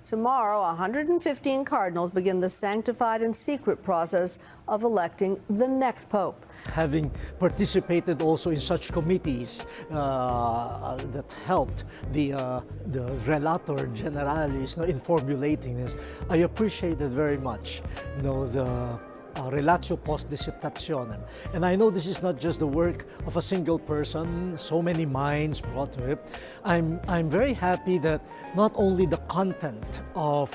Tomorrow, 115 cardinals begin the sanctified and secret process of electing the next pope. Having participated also in such committees that helped the Relator Generalis in formulating this, I appreciate it very much. The relatio post dissertationem. And I know this is not just the work of a single person, so many minds brought to it. I'm very happy that not only the content of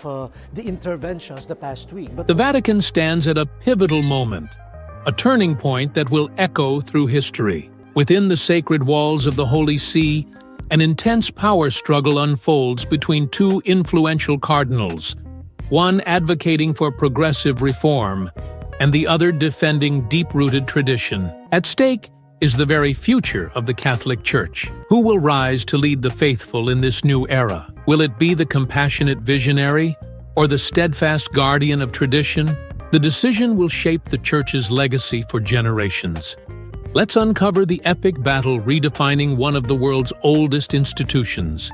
the interventions the past week, but the Vatican stands at a pivotal moment, a turning point that will echo through history. Within the sacred walls of the Holy See, an intense power struggle unfolds between two influential cardinals, one advocating for progressive reform, and the other defending deep-rooted tradition. At stake is the very future of the Catholic Church. Who will rise to lead the faithful in this new era? Will it be the compassionate visionary or the steadfast guardian of tradition? The decision will shape the Church's legacy for generations. Let's uncover the epic battle redefining one of the world's oldest institutions.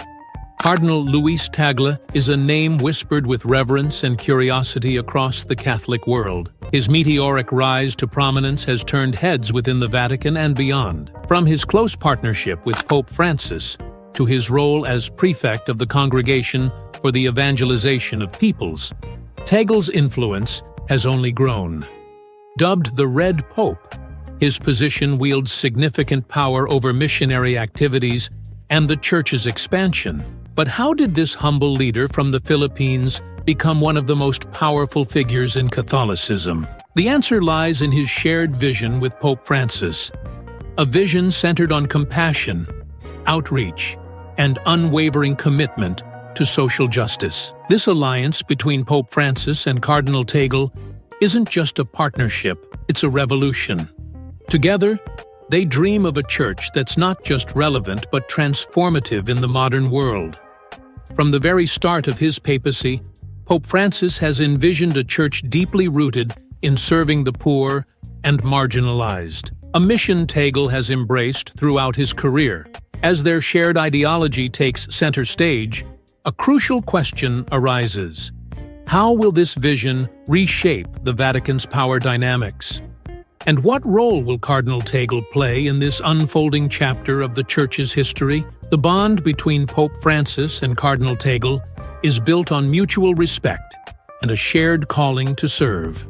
Cardinal Luis Tagle is a name whispered with reverence and curiosity across the Catholic world. His meteoric rise to prominence has turned heads within the Vatican and beyond. From his close partnership with Pope Francis to his role as prefect of the Congregation for the Evangelization of Peoples, Tagle's influence has only grown. Dubbed the Red Pope, his position wields significant power over missionary activities and the Church's expansion. But how did this humble leader from the Philippines become one of the most powerful figures in Catholicism? The answer lies in his shared vision with Pope Francis, a vision centered on compassion, outreach, and unwavering commitment to social justice. This alliance between Pope Francis and Cardinal Tagle isn't just a partnership, it's a revolution. Together, they dream of a church that's not just relevant but transformative in the modern world. From the very start of his papacy, Pope Francis has envisioned a church deeply rooted in serving the poor and marginalized, a mission Tagle has embraced throughout his career. As their shared ideology takes center stage, a crucial question arises. How will this vision reshape the Vatican's power dynamics? And what role will Cardinal Tagle play in this unfolding chapter of the Church's history? The bond between Pope Francis and Cardinal Tagle is built on mutual respect and a shared calling to serve.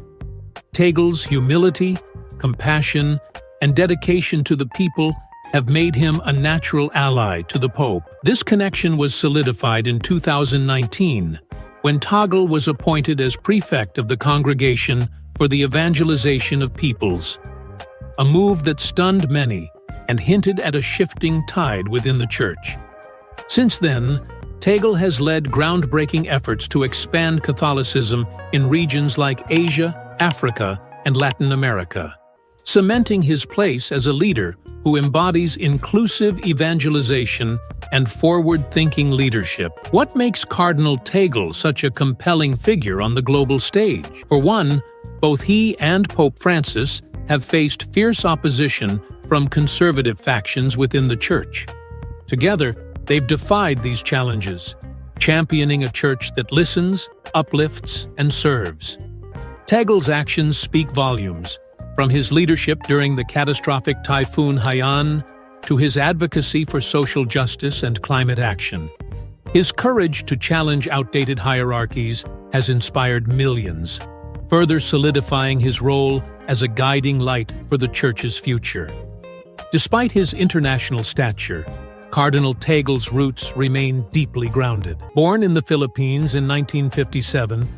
Tagle's humility, compassion, and dedication to the people have made him a natural ally to the Pope. This connection was solidified in 2019, when Tagle was appointed as prefect of the Congregation for the Evangelization of Peoples, a move that stunned many and hinted at a shifting tide within the Church. Since then, Tagle has led groundbreaking efforts to expand Catholicism in regions like Asia, Africa, and Latin America, cementing his place as a leader who embodies inclusive evangelization and forward-thinking leadership. What makes Cardinal Tagle such a compelling figure on the global stage? For one, both he and Pope Francis have faced fierce opposition from conservative factions within the Church. Together, they've defied these challenges, championing a church that listens, uplifts, and serves. Tagle's actions speak volumes, from his leadership during the catastrophic Typhoon Haiyan to his advocacy for social justice and climate action. His courage to challenge outdated hierarchies has inspired millions, further solidifying his role as a guiding light for the Church's future. Despite his international stature, Cardinal Tagle's roots remain deeply grounded. Born in the Philippines in 1957,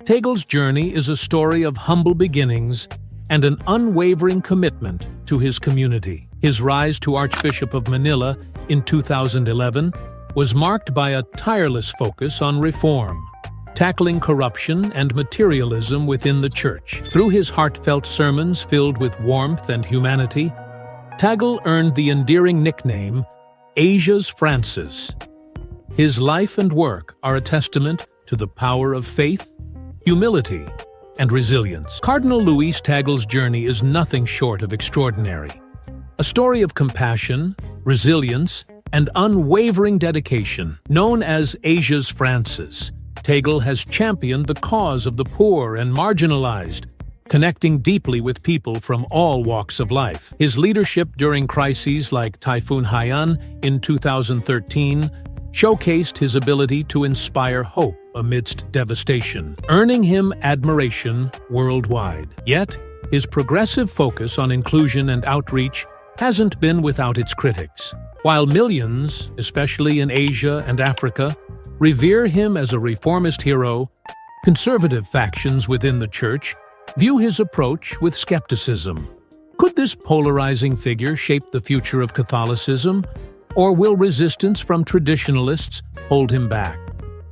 Tagle's journey is a story of humble beginnings and an unwavering commitment to his community. His rise to Archbishop of Manila in 2011 was marked by a tireless focus on reform, tackling corruption and materialism within the Church. Through his heartfelt sermons filled with warmth and humanity, Tagle earned the endearing nickname Asia's Francis. His life and work are a testament to the power of faith, humility, and resilience. Cardinal Luis Tagle's journey is nothing short of extraordinary. A story of compassion, resilience, and unwavering dedication. Known as Asia's Francis, Tagle has championed the cause of the poor and marginalized, connecting deeply with people from all walks of life. His leadership during crises like Typhoon Haiyan in 2013 showcased his ability to inspire hope amidst devastation, earning him admiration worldwide. Yet, his progressive focus on inclusion and outreach hasn't been without its critics. While millions, especially in Asia and Africa, revere him as a reformist hero, conservative factions within the Church view his approach with skepticism. Could this polarizing figure shape the future of Catholicism, or will resistance from traditionalists hold him back?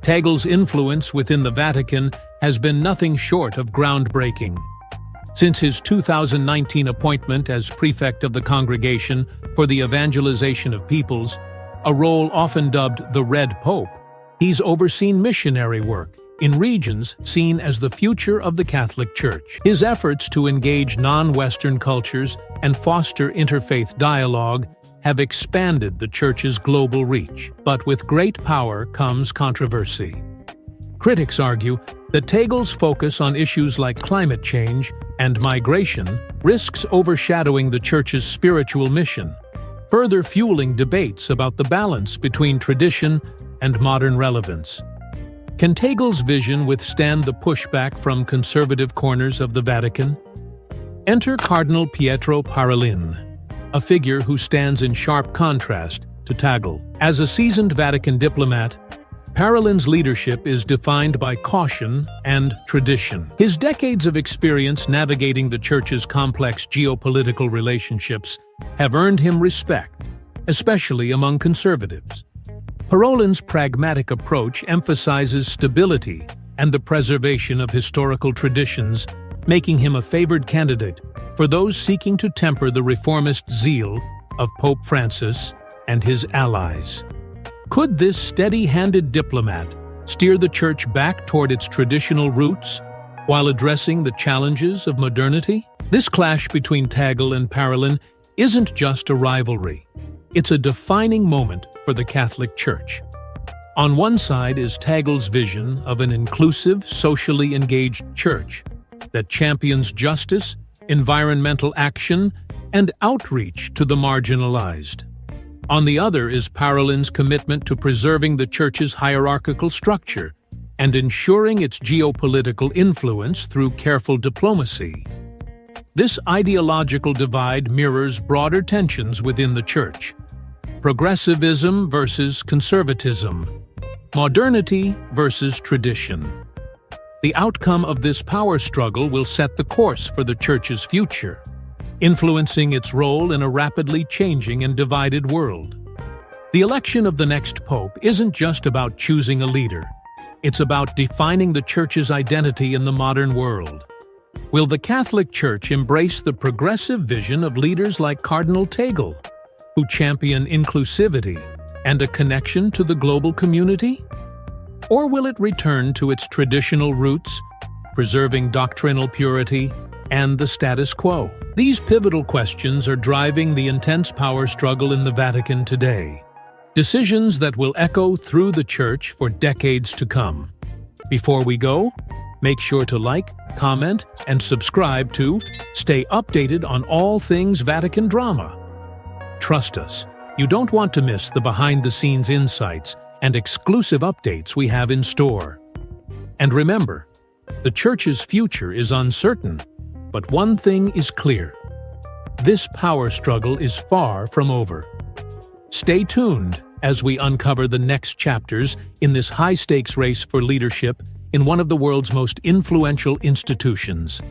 Tagle's influence within the Vatican has been nothing short of groundbreaking. Since his 2019 appointment as prefect of the Congregation for the Evangelization of Peoples, a role often dubbed the Red Pope, he's overseen missionary work in regions seen as the future of the Catholic Church. His efforts to engage non-Western cultures and foster interfaith dialogue have expanded the Church's global reach. But with great power comes controversy. Critics argue that Tagle's focus on issues like climate change and migration risks overshadowing the Church's spiritual mission, further fueling debates about the balance between tradition and modern relevance. Can Tagle's vision withstand the pushback from conservative corners of the Vatican? Enter Cardinal Pietro Parolin, a figure who stands in sharp contrast to Tagle. As a seasoned Vatican diplomat, Parolin's leadership is defined by caution and tradition. His decades of experience navigating the Church's complex geopolitical relationships have earned him respect, especially among conservatives. Parolin's pragmatic approach emphasizes stability and the preservation of historical traditions, making him a favored candidate for those seeking to temper the reformist zeal of Pope Francis and his allies. Could this steady-handed diplomat steer the Church back toward its traditional roots while addressing the challenges of modernity? This clash between Tagle and Parolin isn't just a rivalry. It's a defining moment for the Catholic Church. On one side is Tagle's vision of an inclusive, socially engaged church that champions justice, environmental action, and outreach to the marginalized. On the other is Parolin's commitment to preserving the Church's hierarchical structure and ensuring its geopolitical influence through careful diplomacy. This ideological divide mirrors broader tensions within the Church: progressivism versus conservatism, modernity versus tradition. The outcome of this power struggle will set the course for the Church's future, influencing its role in a rapidly changing and divided world. The election of the next pope isn't just about choosing a leader. It's about defining the Church's identity in the modern world. Will the Catholic Church embrace the progressive vision of leaders like Cardinal Tagle, who champion inclusivity and a connection to the global community? Or will it return to its traditional roots, preserving doctrinal purity and the status quo? These pivotal questions are driving the intense power struggle in the Vatican today, decisions that will echo through the Church for decades to come. Before we go, make sure to like, comment, and subscribe to stay updated on all things Vatican drama. Trust us, you don't want to miss the behind-the-scenes insights and exclusive updates we have in store. And remember, the Church's future is uncertain, but one thing is clear: this power struggle is far from over. Stay tuned as we uncover the next chapters in this high-stakes race for leadership in one of the world's most influential institutions.